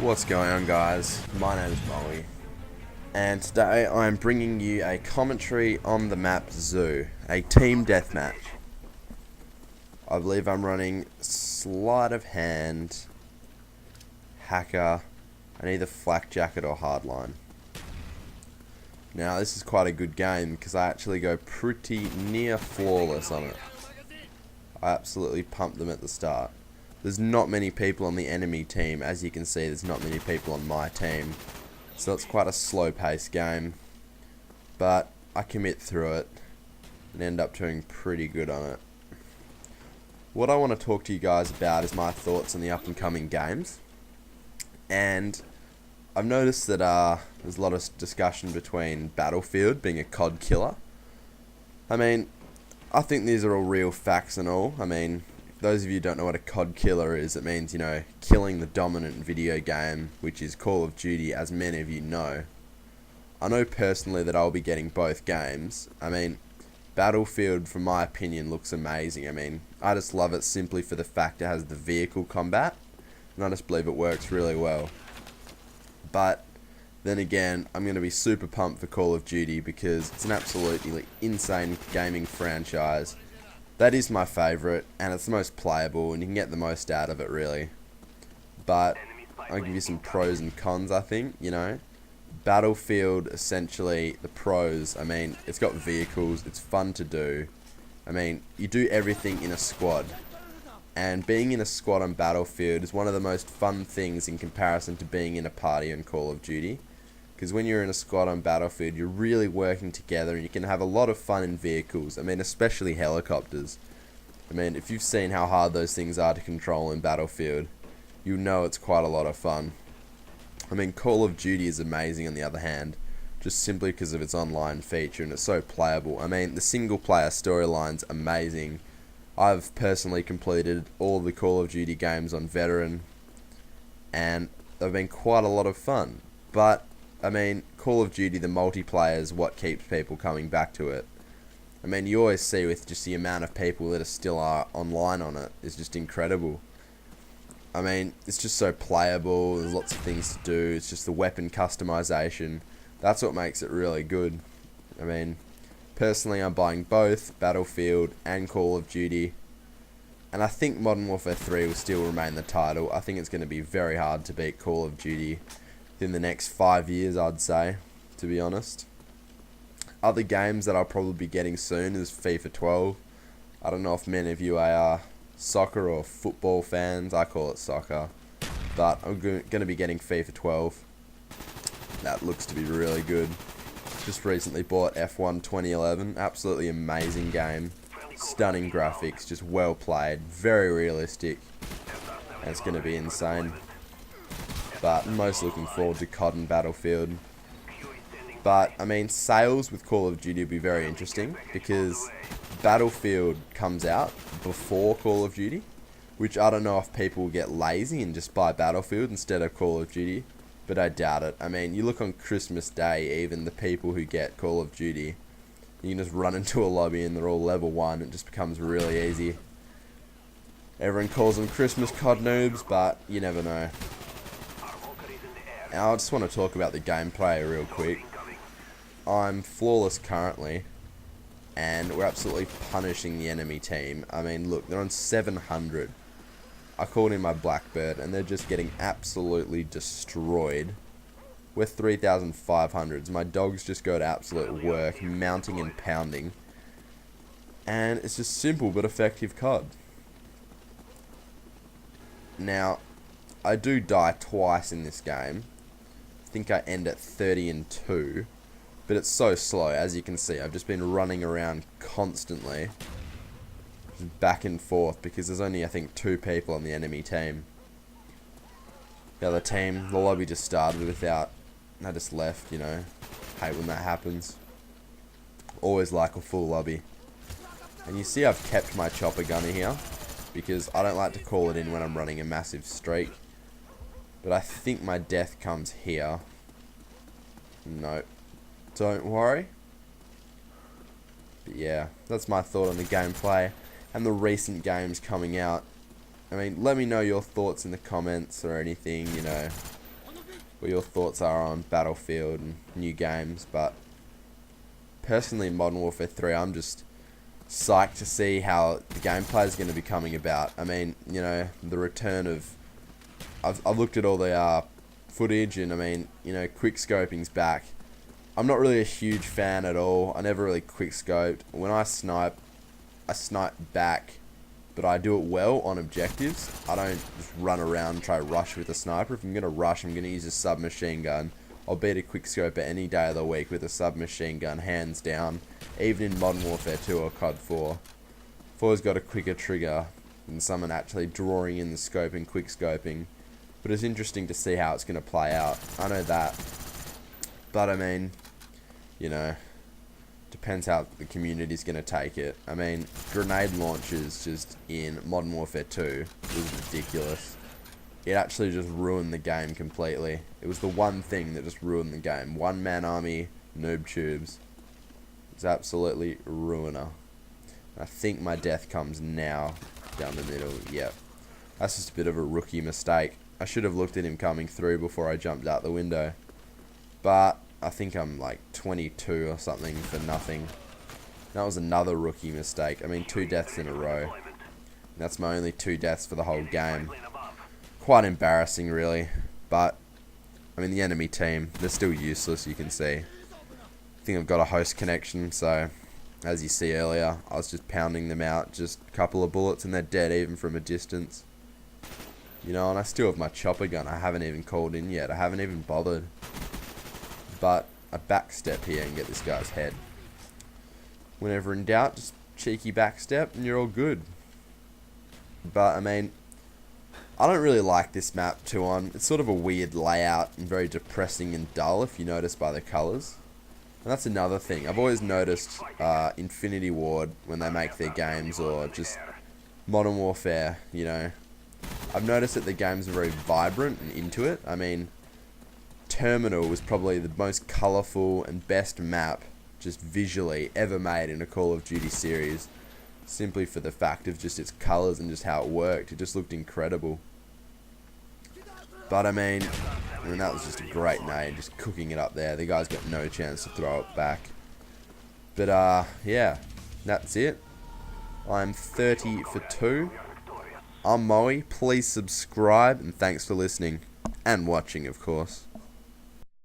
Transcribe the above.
What's going on, guys? My name is Mowy, and today I'm bringing you a commentary on the map Zoo, a team deathmatch. I believe I'm running Sleight of Hand, Hacker, and either Flak Jacket or Hardline. Now, this is quite a good game because I actually go pretty near flawless on it. I absolutely pumped them at the start. There's not many people on the enemy team. As you can see, there's not many people on my team. So it's quite a slow-paced game. But I commit through it and end up doing pretty good on it. What I want to talk to you guys about is my thoughts on the up-and-coming games. And I've noticed that there's a lot of discussion between Battlefield being a COD killer. I mean, I think these are all real facts and all. I mean, those of you who don't know what a COD killer is, it means, you know, killing the dominant video game, which is Call of Duty, as many of you know. I know personally that I'll be getting both games. I mean, Battlefield, from my opinion, looks amazing. I mean, I just love it simply for the fact it has the vehicle combat, and I just believe it works really well. But then again, I'm going to be super pumped for Call of Duty because it's an absolutely insane gaming franchise. That is my favourite, and it's the most playable, and you can get the most out of it, really. But I'll give you some pros and cons, I think, you know. Battlefield, essentially, the pros, I mean, it's got vehicles, it's fun to do. I mean, you do everything in a squad. And being in a squad on Battlefield is one of the most fun things in comparison to being in a party on Call of Duty. Because when you're in a squad on Battlefield, you're really working together and you can have a lot of fun in vehicles. I mean, especially helicopters. I mean, if you've seen how hard those things are to control in Battlefield, you know it's quite a lot of fun. I mean, Call of Duty is amazing on the other hand, just simply because of its online feature and it's so playable. I mean, the single player storyline's amazing. I've personally completed all the Call of Duty games on Veteran, and they've been quite a lot of fun. But I mean, Call of Duty, the multiplayer is what keeps people coming back to it. I mean, you always see with just the amount of people that are still online on it is just incredible. I mean, it's just so playable, there's lots of things to do, it's just the weapon customization. That's what makes it really good. I mean, personally I'm buying both Battlefield and Call of Duty. And I think Modern Warfare 3 will still remain the title. I think it's going to be very hard to beat Call of Duty in the next 5 years, I'd say, to be honest. Other games that I'll probably be getting soon is FIFA 12. I don't know if many of you are soccer or football fans. I call it soccer. But I'm going to be getting FIFA 12. That looks to be really good. Just recently bought F1 2011. Absolutely amazing game. Stunning graphics, just well played. Very realistic. And it's going to be insane. But I'm most looking forward to COD and Battlefield. But, I mean, sales with Call of Duty will be very interesting because Battlefield comes out before Call of Duty, which I don't know if people will get lazy and just buy Battlefield instead of Call of Duty, but I doubt it. I mean, you look on Christmas Day, even the people who get Call of Duty, you can just run into a lobby and they're all level 1, it just becomes really easy. Everyone calls them Christmas COD noobs, but you never know. Now, I just want to talk about the gameplay real quick. I'm flawless currently, and we're absolutely punishing the enemy team. I mean, look, they're on 700. I called in my Blackbird, and they're just getting absolutely destroyed. We're 3,500s. My dogs just go to absolute work, mounting and pounding. And it's just simple but effective COD. Now, I do die twice in this game. I think I end at 30-2, but it's so slow. As you can see, I've just been running around constantly, just back and forth, because there's only, I think, 2 people on the enemy team. The other team, the lobby just started without, I just left, you know. Hate when that happens. Always like a full lobby. And you see I've kept my chopper gunner here, because I don't like to call it in when I'm running a massive streak. But I think my death comes here. No. Don't worry. But yeah, that's my thought on the gameplay and the recent games coming out. I mean, let me know your thoughts in the comments or anything, you know. what your thoughts are on Battlefield and new games. But personally, in Modern Warfare 3, I'm just psyched to see how the gameplay is going to be coming about. I mean, you know, the return of... I've looked at all the footage, and I mean, you know, quick scoping's back. I'm not really a huge fan at all. I never really quick scoped. When I snipe back, but I do it well on objectives. I don't just run around and try to rush with a sniper. If I'm going to rush, I'm going to use a submachine gun. I'll beat a quick scoper any day of the week with a submachine gun, hands down. Even in Modern Warfare 2 or COD 4. 4's got a quicker trigger than someone actually drawing in the scope and quick scoping. But it's interesting to see how it's going to play out. I know that. But I mean, you know, depends how the community's going to take it. I mean, grenade launches just in Modern Warfare 2 was ridiculous. It actually just ruined the game completely. It was the one thing that just ruined the game. One-man army, noob tubes. It's absolutely ruiner. I think my death comes now down the middle. Yep. That's just a bit of a rookie mistake. I should have looked at him coming through before I jumped out the window. But I think I'm like 22 or something for nothing. That was another rookie mistake. I mean, 2 deaths in a row. That's my only 2 deaths for the whole game. Quite embarrassing, really. But, I mean, the enemy team, they're still useless, you can see. I think I've got a host connection, so as you see earlier, I was just pounding them out. Just a couple of bullets and they're dead even from a distance. You know, and I still have my chopper gun. I haven't even called in yet. I haven't even bothered. But I backstep here and get this guy's head. Whenever in doubt, just cheeky backstep and you're all good. But, I mean, I don't really like this map 2-on. It's sort of a weird layout and very depressing and dull, if you notice by the colours. And that's another thing. I've always noticed Infinity Ward, when they make their games, or just Modern Warfare, you know, I've noticed that the games are very vibrant and into it. I mean, Terminal was probably the most colourful and best map, just visually, ever made in a Call of Duty series. Simply for the fact of just its colours and just how it worked. It just looked incredible. But I mean, that was just a great nade, just cooking it up there. The guy's got no chance to throw it back. But yeah, that's it. I'm 30 for 2. I'm Mowy. Please subscribe, and thanks for listening and watching, of course.